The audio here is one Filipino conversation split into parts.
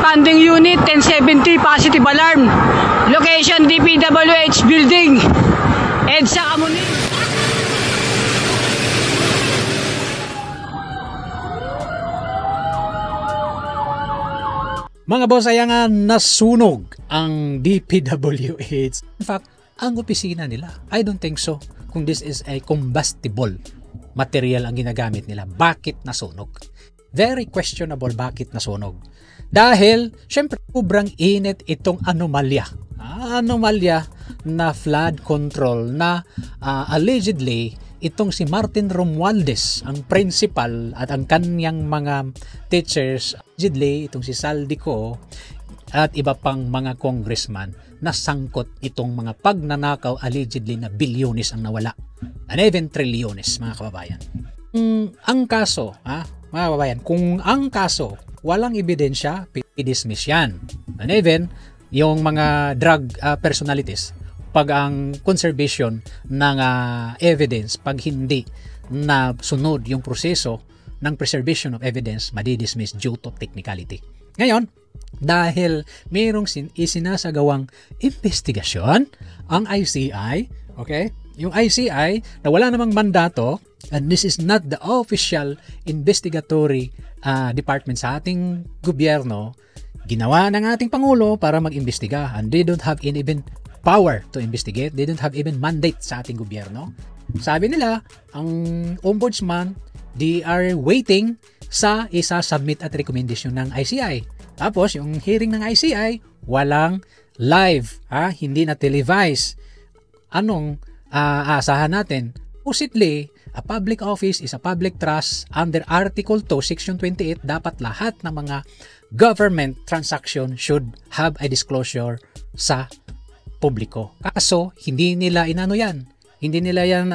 Responding Unit 1070 Positive Alarm. Location DPWH Building, EDSA Kamuning. Mga boss, ay nga nasunog ang DPWH. In fact, ang opisina nila, I don't think so. Kung this is a combustible material ang ginagamit nila, bakit nasunog? Very questionable bakit nasunog. Dahil, syempre, sobrang init itong anomalya. Anomalya na flood control na allegedly itong si Martin Romualdez, ang principal at ang kanyang mga teachers, allegedly itong si Saldico at iba pang mga congressman na sangkot itong mga pagnanakaw, allegedly na bilyones ang nawala. And even trilyones, mga kababayan. Ang kaso, mga kababayan, kung ang kaso walang ebidensya, i-dismiss yan. And even yung mga drug personalities, pag ang conservation ng evidence, pag hindi na sunod yung proseso ng preservation of evidence, madidismiss due to technicality. Ngayon, dahil mayroong isinasagawang investigasyon ang ICI, okay? Yung ICI na wala namang mandato, and this is not the official investigatory department sa ating gobyerno, ginawa ng ating Pangulo para mag-imbestiga, and they don't have even power to investigate. They don't have even mandate sa ating gobyerno. Sabi nila, ang ombudsman, they are waiting sa isa-submit at recommendation ng ICI. Tapos, yung hearing ng ICI, walang live, hindi na televise. Anong aasahan natin? Supposedly, a public office is a public trust. Under Article 2, Section 28, dapat lahat ng mga government transaction should have a disclosure sa publiko. Kaso, hindi nila inano yan. Hindi nila yan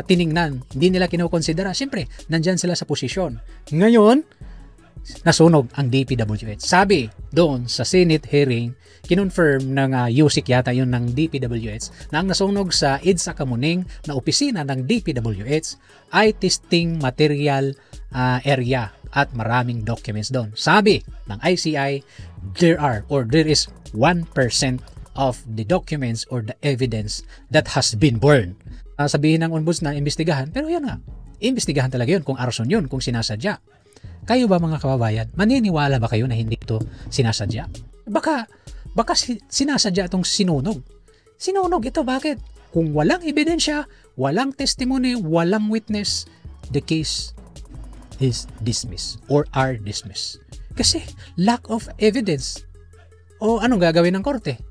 tiningnan. Hindi nila kinukonsidera. Siyempre, nandyan sila sa posisyon. Ngayon, nasunog ang DPWH. Sabi doon sa Senate hearing, kinonfirm ng USIC yata yun ng DPWH na ang nasunog sa EDSA Kamuning na opisina ng DPWH ay testing material area at maraming documents doon. Sabi ng ICI, there is 1% of the documents or the evidence that has been burned. Sabihin ng ombudsman na imbestigahan, pero yan nga, imbestigahan talaga yun kung arson yun, kung sinasadya. Kayo ba mga kababayan, maniniwala ba kayo na hindi ito sinasadya? Baka sinasadya itong sinunog. Sinunog ito, bakit? Kung walang ebidensya, walang testimony, walang witness, the case is dismissed or are dismissed. Kasi lack of evidence. O anong gagawin ng korte?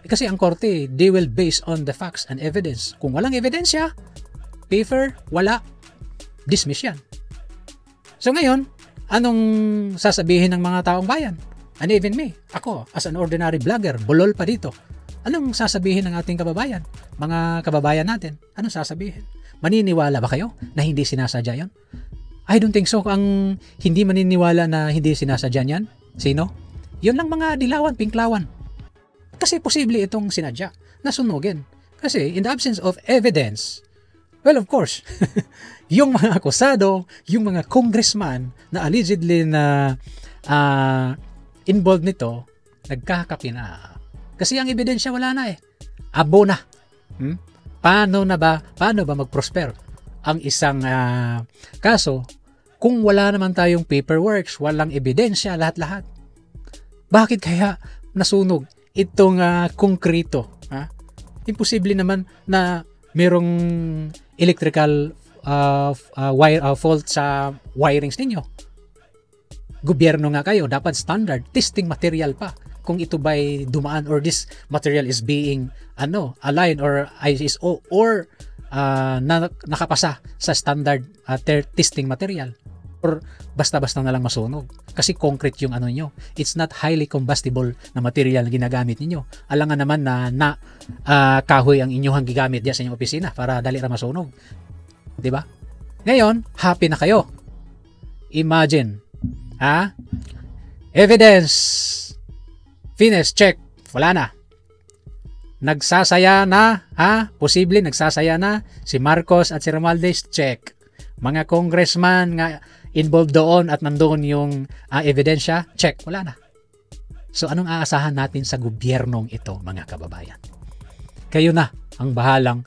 Kasi ang korte, they will base on the facts and evidence. Kung walang ebidensya, paper, wala, dismiss yan. So ngayon, anong sasabihin ng mga taong bayan? And even me, ako, as an ordinary vlogger, bulol pa dito. Anong sasabihin ng ating kababayan? Mga kababayan natin, anong sasabihin? Maniniwala ba kayo na hindi sinasadya yan? I don't think so. Ang hindi maniniwala na hindi sinasadya yan, sino? Yun lang mga dilawan, pinklawan. Kasi posible itong sinadya na sunugin. Kasi in the absence of evidence, well, of course, yung mga akusado, yung mga congressman na allegedly na involved nito, nagkakapi na. Kasi ang ebidensya wala na eh. Abo na. Paano ba mag-prosper ang isang kaso kung wala naman tayong paperworks, walang ebidensya, lahat-lahat? Bakit kaya nasunog itong konkreto? Imposible naman na merong electrical fault sa wirings ninyo. Gobyerno nga kayo, dapat standard testing material pa kung ito ba'y dumaan or this material is being aligned or ISO or nakapasa sa standard testing material, or basta-basta na lang masunog kasi concrete yung nyo. It's not highly combustible na material na ginagamit ninyo. Alangan naman na kahoy ang inyong gigamit diyan sa inyong opisina para dali ra masunog. 'Di ba? Ngayon, happy na kayo. Imagine, evidence finish, check, wala na. Nagsasaya na, posible nagsasaya na si Marcos at si Romualdez, check. Mga congressman nga involved doon at nandoon yung ebidensya, check, wala na. So anong aasahan natin sa gobyernong ito, mga kababayan? Kayo na ang bahalang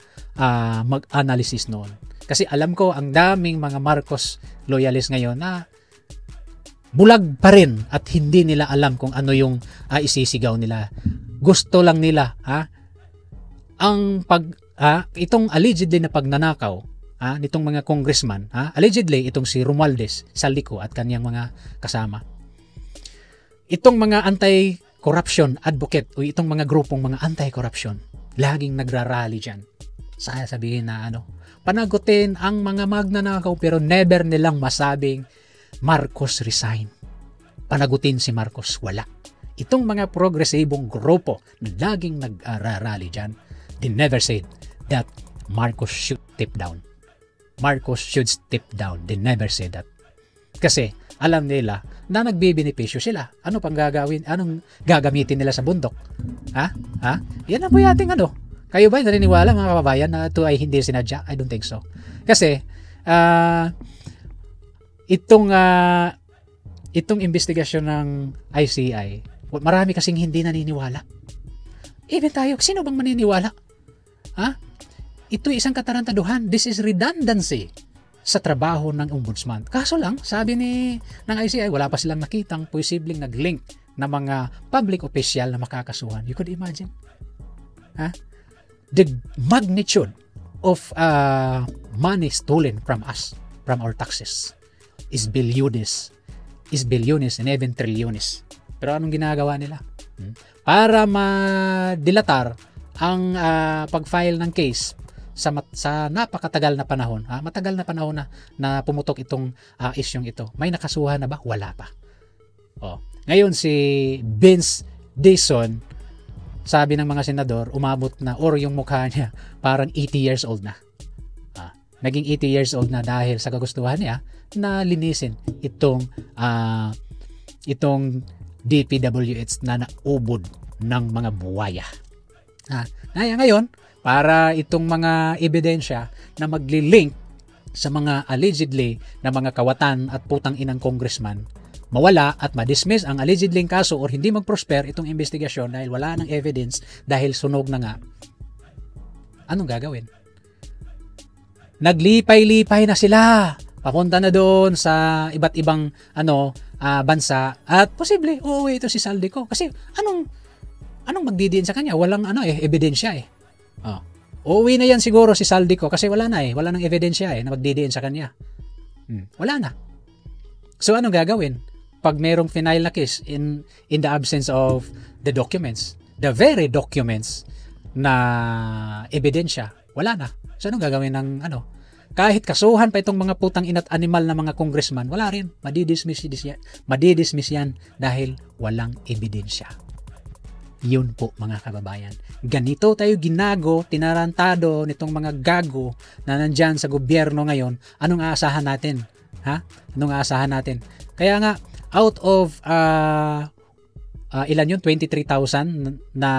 mag-analysis noon. Kasi alam ko ang daming mga Marcos loyalists ngayon na bulag pa rin at hindi nila alam kung ano yung isisigaw nila. Gusto lang nila itong allegedly na pagnanakaw nitong mga congressman, allegedly itong si Romualdez Saldico at kanyang mga kasama. Itong mga anti-corruption advocate o itong mga grupong mga anti-corruption laging nagrarally dyan. Sabihin na panagutin ang mga magnanakaw pero never nilang masabing Marcos resign. Panagutin si Marcos, wala. Itong mga progresibong grupo na laging nagrarally dyan, they never said that Marcos should step down. Marcos should step down. They never said that. Kasi alam nila na nagbibenepisyo sila. Ano pang gagawin? Anong gagamitin nila sa bundok? Yan ang po yating Kayo ba naniniwala mga kababayan na ito ay hindi sinadya? I don't think so. Kasi itong investigasyon ng ICI, marami kasing hindi naniniwala. Even tayo, sino bang maniniwala? Ito isang katarantaduhan. This is redundancy sa trabaho ng ombudsman. Kaso lang, sabi ng ICI, wala pa silang nakitang posibleng nag-link na mga public official na makakasuhan. You could imagine? The magnitude of money stolen from us, from our taxes, is bilyones and even trilyones. Pero anong ginagawa nila? Para madilatar ang pag-file ng case sa napakatagal na panahon, matagal na panahon na pumutok itong isyong ito. May nakasuhan na ba? Wala pa. Ngayon si Vince Dizon, sabi ng mga senador, umabot na or yung mukha niya parang 80 years old na. Naging 80 years old na dahil sa kagustuhan niya na linisin itong DPWH na naubod ng mga buwaya. Ngayon, para itong mga ebidensya na magli-link sa mga allegedly na mga kawatan at putang inang congressman, mawala at ma-dismiss ang allegedly kaso or hindi mag-prosper itong investigasyon dahil wala ng evidence, dahil sunog na nga, anong gagawin? Naglipay-lipay na sila. Papunta na doon sa iba't ibang bansa at posible uuwi ito si Saldico. Kasi anong magdidiin sa kanya? Walang ebidensya eh. Uuwi na yan siguro si Saldico kasi wala nang ebidensya na magdidiin sa kanya. Wala na. So anong gagawin? Pag merong final na case in the absence of the documents, the very documents na ebidensya, wala na. So anong gagawin ng kahit kasuhan pa itong mga putang ina't animal na mga congressman, wala rin. Madidismiss yan dahil walang ebidensya. Yun po mga kababayan. Ganito tayo tinarantado nitong mga gago na nandyan sa gobyerno ngayon. Anong aasahan natin? Anong aasahan natin? Kaya nga, out of ilan yun? 23,000 na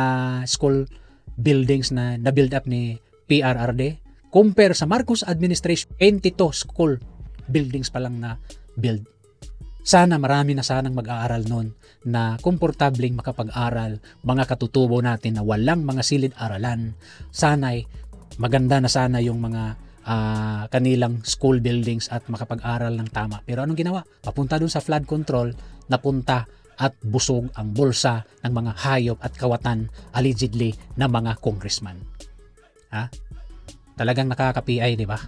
school buildings na build up ni PRRD. Compare sa Marcos administration, 22 school buildings pa lang na build. Sana marami na sanang mag-aaral nun na komportabling makapag-aral, mga katutubo natin na walang mga silid-aralan. Sana'y maganda na sana yung mga kanilang school buildings at makapag-aral ng tama. Pero anong ginawa? Papunta dun sa flood control, napunta at busog ang bulsa ng mga hayop at kawatan allegedly na mga congressman. Talagang nakaka-PI, di ba?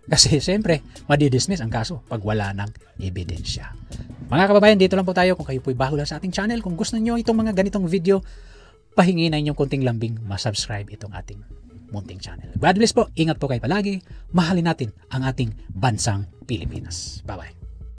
Kasi siyempre, madidismiss ang kaso pag wala ng ebidensya. Mga kababayan, dito lang po tayo. Kung kayo po'y bago lang sa ating channel, kung gusto niyo itong mga ganitong video, pahingi na inyong konting lambing, masubscribe itong ating munting channel. God bless po. Ingat po kayo palagi. Mahalin natin ang ating bansang Pilipinas. Bye-bye.